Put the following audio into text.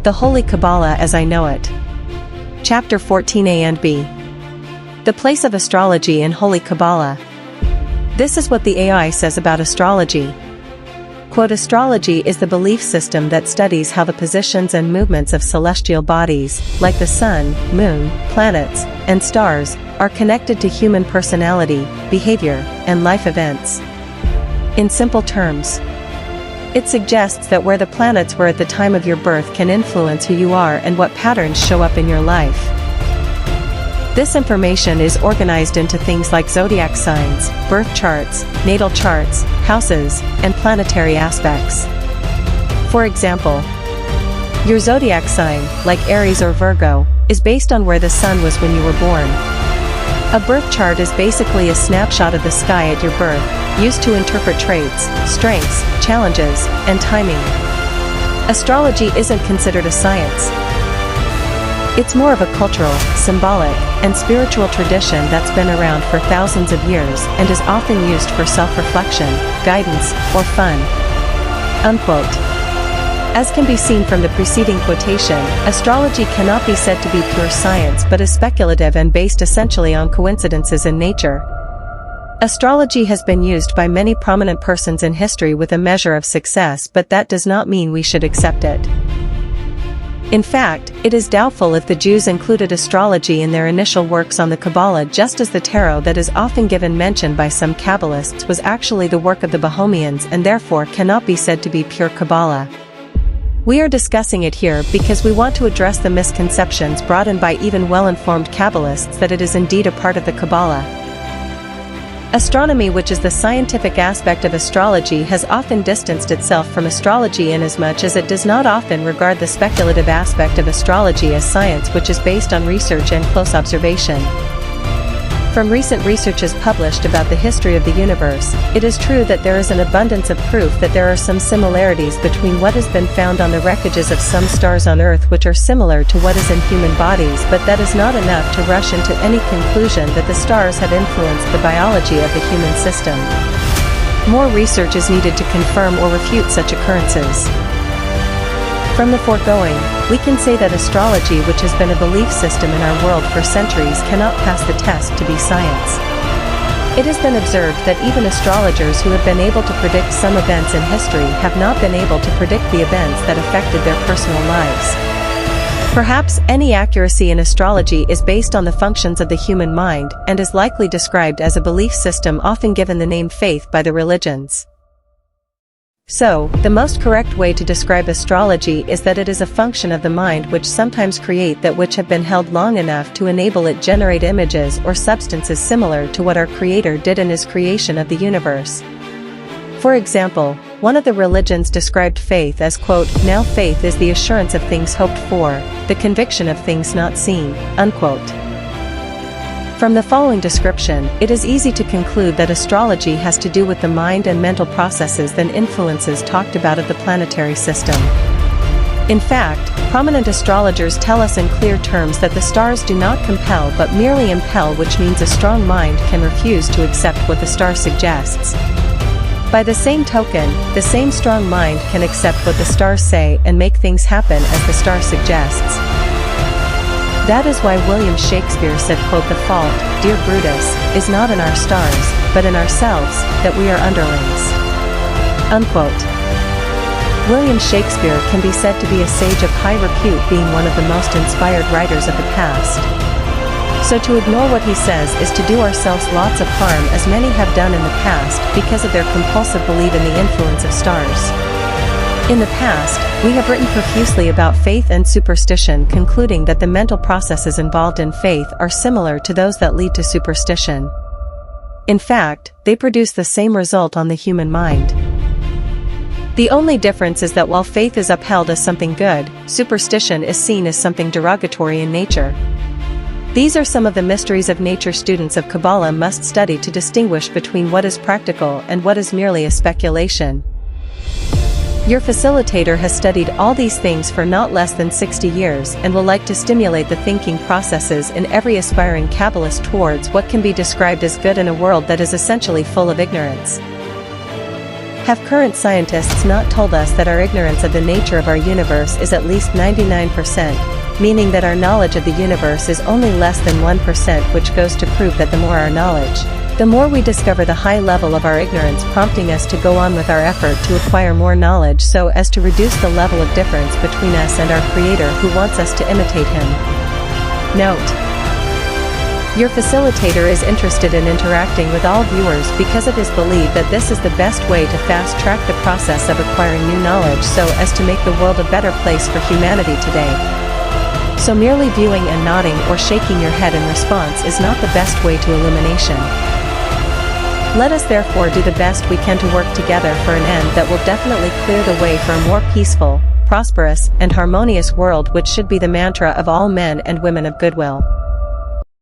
The Holy Kabbalah as I Know It. Chapter 14a and b. The place of astrology in Holy Kabbalah. This is what the AI says about astrology. Quote, astrology is the belief system that studies how the positions and movements of celestial bodies, like the sun, moon, planets, and stars, are connected to human personality, behavior, and life events. In simple terms, it suggests that where the planets were at the time of your birth can influence who you are and what patterns show up in your life. This information is organized into things like zodiac signs, birth charts, natal charts, houses, and planetary aspects. For example, your zodiac sign, like Aries or Virgo, is based on where the sun was when you were born. A birth chart is basically a snapshot of the sky at your birth, used to interpret traits, strengths, challenges, and timing. Astrology isn't considered a science. It's more of a cultural, symbolic, and spiritual tradition that's been around for thousands of years and is often used for self-reflection, guidance, or fun. Unquote. As can be seen from the preceding quotation, astrology cannot be said to be pure science but is speculative and based essentially on coincidences in nature. Astrology has been used by many prominent persons in history with a measure of success, but that does not mean we should accept it. In fact, it is doubtful if the Jews included astrology in their initial works on the Kabbalah, just as the tarot that is often given mention by some Kabbalists was actually the work of the Bohemians and therefore cannot be said to be pure Kabbalah. We are discussing it here because we want to address the misconceptions brought in by even well-informed Kabbalists that it is indeed a part of the Kabbalah. Astronomy, which is the scientific aspect of astrology, has often distanced itself from astrology inasmuch as it does not often regard the speculative aspect of astrology as science, which is based on research and close observation. From recent researches published about the history of the universe, it is true that there is an abundance of proof that there are some similarities between what has been found on the wreckages of some stars on Earth which are similar to what is in human bodies, but that is not enough to rush into any conclusion that the stars have influenced the biology of the human system. More research is needed to confirm or refute such occurrences. From the foregoing, we can say that astrology, which has been a belief system in our world for centuries, cannot pass the test to be science. It has been observed that even astrologers who have been able to predict some events in history have not been able to predict the events that affected their personal lives. Perhaps any accuracy in astrology is based on the functions of the human mind and is likely described as a belief system, often given the name faith by the religions. So, the most correct way to describe astrology is that it is a function of the mind which sometimes create that which have been held long enough to enable it generate images or substances similar to what our Creator did in His creation of the universe. For example, one of the religions described faith as, quote, now faith is the assurance of things hoped for, the conviction of things not seen, unquote. From the following description, it is easy to conclude that astrology has to do with the mind and mental processes than influences talked about of the planetary system. In fact, prominent astrologers tell us in clear terms that the stars do not compel but merely impel, which means a strong mind can refuse to accept what the star suggests. By the same token, the same strong mind can accept what the stars say and make things happen as the star suggests. That is why William Shakespeare said, quote, the fault, dear Brutus, is not in our stars, but in ourselves, that we are underlings. Unquote. William Shakespeare can be said to be a sage of high repute, being one of the most inspired writers of the past. So to ignore what he says is to do ourselves lots of harm, as many have done in the past because of their compulsive belief in the influence of stars. In the past, we have written profusely about faith and superstition, concluding that the mental processes involved in faith are similar to those that lead to superstition. In fact, they produce the same result on the human mind. The only difference is that while faith is upheld as something good, superstition is seen as something derogatory in nature. These are some of the mysteries of nature students of Kabbalah must study to distinguish between what is practical and what is merely a speculation. Your facilitator has studied all these things for not less than 60 years and will like to stimulate the thinking processes in every aspiring Kabbalist towards what can be described as good in a world that is essentially full of ignorance. Have current scientists not told us that our ignorance of the nature of our universe is at least 99%, meaning that our knowledge of the universe is only less than 1%, which goes to prove that the more our knowledge, the more we discover the high level of our ignorance, prompting us to go on with our effort to acquire more knowledge so as to reduce the level of difference between us and our Creator, who wants us to imitate Him. Note: your facilitator is interested in interacting with all viewers because of his belief that this is the best way to fast-track the process of acquiring new knowledge so as to make the world a better place for humanity today. So merely viewing and nodding or shaking your head in response is not the best way to illumination. Let us therefore do the best we can to work together for an end that will definitely clear the way for a more peaceful, prosperous, and harmonious world, which should be the mantra of all men and women of goodwill.